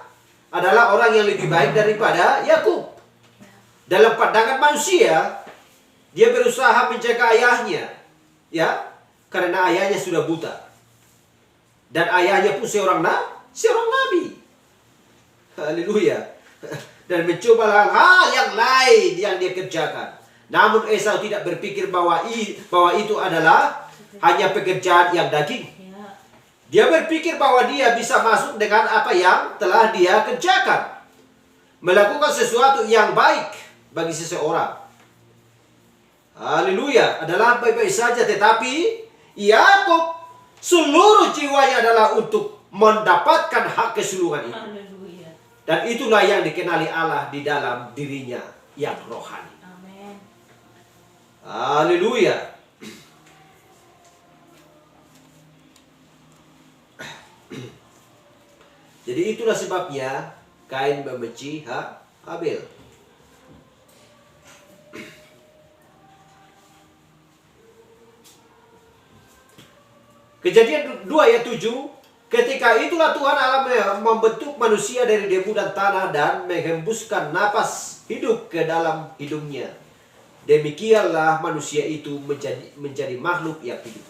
adalah orang yang lebih baik daripada Yakub. Dalam pandangan manusia, dia berusaha menjaga ayahnya, ya, karena ayahnya sudah buta. Dan ayahnya pun seorang nabi. Haleluya. Dan mencoba hal yang lain yang dia kerjakan. Namun Esau tidak berpikir bahwa itu adalah hanya pekerjaan yang daging. Dia berpikir bahwa dia bisa masuk dengan apa yang telah dia kerjakan. Melakukan sesuatu yang baik bagi seseorang. Haleluya. Adalah baik-baik saja. Tetapi Yakub seluruh jiwanya adalah untuk mendapatkan hak kesulungan itu. Haleluya. Dan itulah yang dikenali Allah di dalam dirinya yang rohani. Amin. Haleluya. Jadi itulah sebabnya Kain membenci Habel. Kejadian 2 ayat 7. Ketika itulah Tuhan Allah membentuk manusia dari debu dan tanah dan menghembuskan napas hidup ke dalam hidungnya. Demikianlah manusia itu menjadi makhluk yang hidup.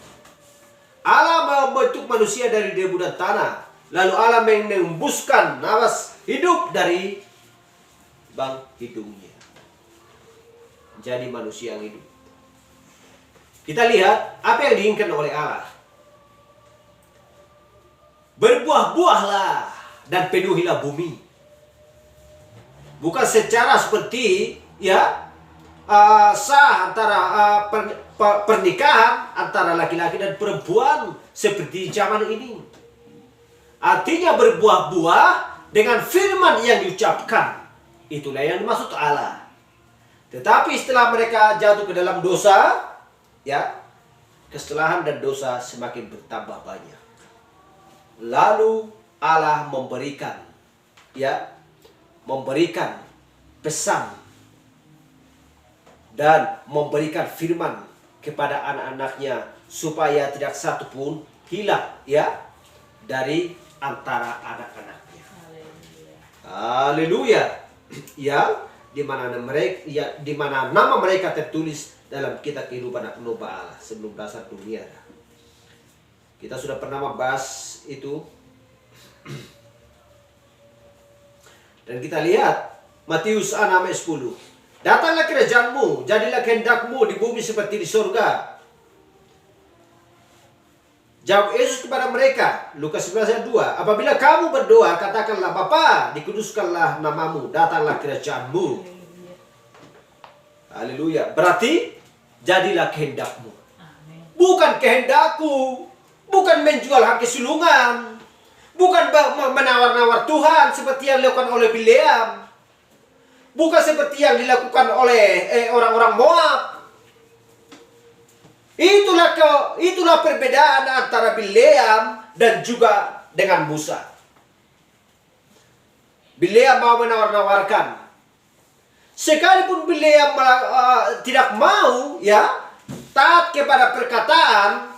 Allah membentuk manusia dari debu dan tanah. Lalu Allah menghembuskan napas hidup dari bang hidungnya. Jadi manusia yang hidup. Kita lihat apa yang diinginkan oleh Allah. Berbuah-buahlah dan penuhilah bumi. Bukan secara seperti ya sah antara pernikahan antara laki-laki dan perempuan seperti zaman ini. Artinya berbuah-buah dengan firman yang diucapkan. Itulah yang dimaksud Allah. Tetapi setelah mereka jatuh ke dalam dosa, ya, kesalahan dan dosa semakin bertambah banyak. Lalu Allah memberikan pesan dan memberikan firman kepada anak-anaknya supaya tidak satu pun hilang ya dari antara anak-anaknya. Haleluya. Ya, di mana nama mereka tertulis dalam kitab kehidupan anak domba Allah sebelum dasar dunia. Kita sudah pernah membahas itu. Dan kita lihat Matius 6 ayat 10. Datanglah kerajaanmu, jadilah kehendakmu di bumi seperti di surga. Jawab Yesus kepada mereka, Lukas 11 ayat 2, apabila kamu berdoa, katakanlah, Bapa, dikuduskanlah namamu, datanglah kerajaanmu. Haleluya. Berarti, jadilah kehendakmu. Amin. Bukan kehendakku. Bukan menjual hak kesulungan. Bukan menawar-nawar Tuhan seperti yang dilakukan oleh Bileam. Bukan seperti yang dilakukan oleh orang-orang Moab. Itulah perbedaan antara Bileam dan juga dengan Musa. Bileam mau menawar-nawarkan. Sekalipun Bileam tidak mau taat kepada perkataan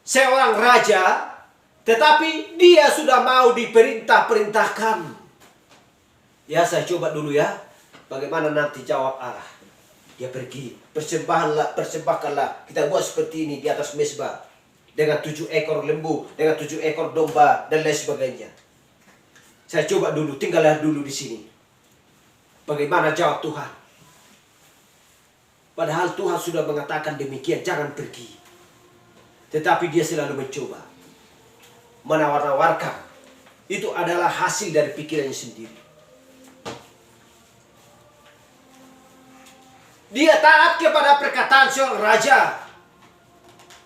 seorang raja, tetapi dia sudah mau diperintahkan. Ya, saya coba dulu ya. Bagaimana nanti jawab Allah? Dia pergi, persembahkanlah. Kita buat seperti ini di atas mezbah dengan 7 ekor lembu, dengan 7 ekor domba dan lain sebagainya. Saya coba dulu, tinggallah dulu di sini. Bagaimana jawab Tuhan? Padahal Tuhan sudah mengatakan demikian, jangan pergi. Tetapi dia selalu mencoba menawar-nawarkan. Itu adalah hasil dari pikirannya sendiri. Dia taat kepada perkataan seorang raja,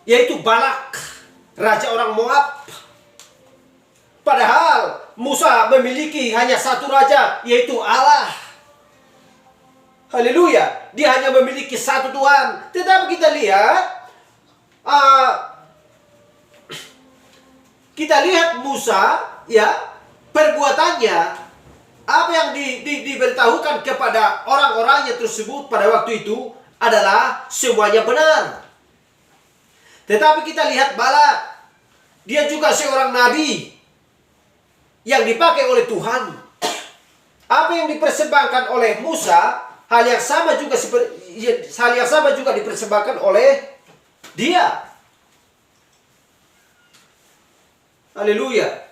yaitu Balak, raja orang Moab. Padahal Musa memiliki hanya satu raja, yaitu Allah. Haleluya. Dia hanya memiliki satu Tuhan. Tetapi kita lihat Musa, perbuatannya, apa yang diberitahukan kepada orang-orangnya tersebut pada waktu itu adalah semuanya benar. Tetapi kita lihat Balak, dia juga seorang nabi yang dipakai oleh Tuhan. Apa yang dipersembahkan oleh Musa, hal yang sama juga dipersembahkan oleh dia. Haleluya.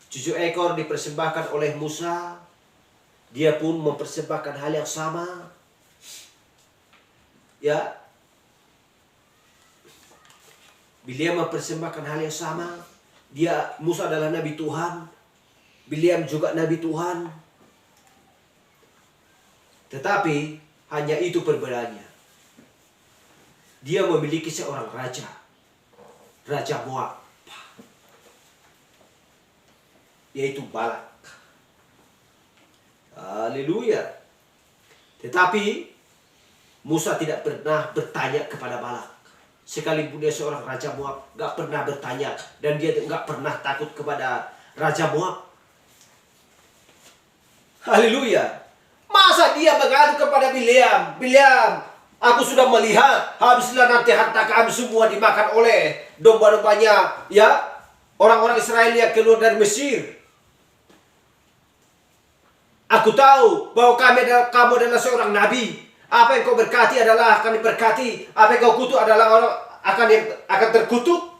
7 ekor dipersembahkan oleh Musa. Dia pun mempersembahkan hal yang sama. Ya. Bileam mempersembahkan hal yang sama. Musa adalah nabi Tuhan. Bileam juga nabi Tuhan. Tetapi hanya itu perbedaannya. Dia memiliki seorang raja. Raja Moab. Yaitu Balak. Haleluya. Tetapi Musa tidak pernah bertanya kepada Balak. Sekalipun dia seorang raja Moab, gak pernah bertanya. Dan dia gak pernah takut kepada raja Moab. Haleluya. Masa dia mengadu kepada Bileam, Bileam, aku sudah melihat, habislah nanti harta kami semua dimakan oleh domba-dombanya, orang-orang Israel yang keluar dari Mesir. Aku tahu bahwa kamu adalah seorang nabi. Apa yang kau berkati adalah akan diberkati. Apa yang kau kutuk adalah orang akan terkutuk.